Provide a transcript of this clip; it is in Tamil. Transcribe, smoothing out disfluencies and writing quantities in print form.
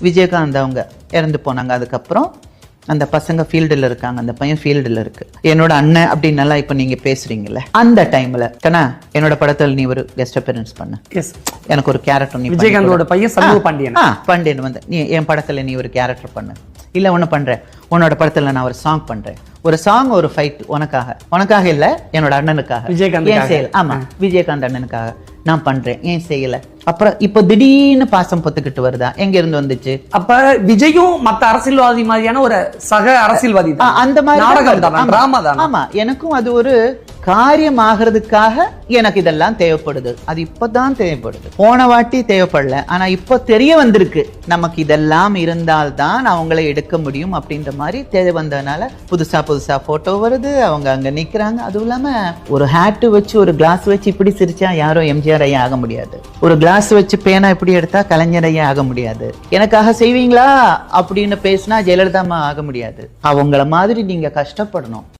விஜயகாந்த் அவங்க இறந்து போனாங்க. அதுக்கப்புறம் அந்த பசங்க ஃபீல்டில் இருக்காங்க, அந்த பையன் ஃபீல்டில் இருக்கு. என்னோட அண்ணன் அப்படின்னு எல்லாம் இப்போ நீங்க பேசுறீங்கல்ல, அந்த டைம்ல கண்ணா என்னோட படத்தில் நீ ஒரு கெஸ்ட் அப்பியரன்ஸ் பண்ண, எனக்கு ஒரு கேரக்டர், நீ விஜயகாந்தோட பையன் சண்முக பாண்டியன் பாண்டியன் வந்து நீ என் படத்துல நீ ஒரு கேரக்டர் பண்ணு, இல்ல ஒண்ணு பண்றேன் உன்னோட படத்துல நான் ஒரு சாங் பண்றேன், ஒரு சாங் ஒரு ஃபைட் உனக்காக இல்ல என்னோட அண்ணனுக்காக, விஜயகாந்த் ஆமா விஜயகாந்த் அண்ணனுக்காக நான் பண்றேன், ஏன் செய்யல? அப்புறம் இப்போ திடீர்னு பாசம் பொத்துக்கிட்டு வருதா, எங்க இருந்து வந்துச்சு? அப்ப விஜயும் மத்த அரசியல்வாதி மாதிரியான ஒரு சக அரசியல்வாதி அந்த மாதிரி நாடகம் தான், டிராமா தான். ஆமா, எனக்கும் அது ஒரு காரியம் ஆகிறதுக்காக எனக்கு இதெல்லாம் தேவைப்படுது. அது இப்பதான் தேவைப்படுது, போன வாட்டி தேவைப்படல, ஆனா இப்போ தெரிய வந்திருக்கு நமக்கு இதெல்லாம் இருந்தால்தான் அவங்களை எடுக்க முடியும் அப்படின்ற மாதிரி தேவை வந்ததுனால புதுசா போட்டோ வருது, அவங்க அங்க நிக்கிறாங்க. அதுவும் இல்லாம ஒரு ஹேட் வச்சு ஒரு கிளாஸ் வச்சு இப்படி சிரிச்சா யாரும் எம்ஜிஆர் ஐயா ஆக முடியாது, ஒரு கிளாஸ் வச்சு பேனா இப்படி எடுத்தா கலைஞர் ஐயா ஆக முடியாது, எனக்காக செய்வீங்களா அப்படின்னு பேசினா ஜெயலலிதா ஆக முடியாது. அவங்கள மாதிரி நீங்க கஷ்டப்படணும்.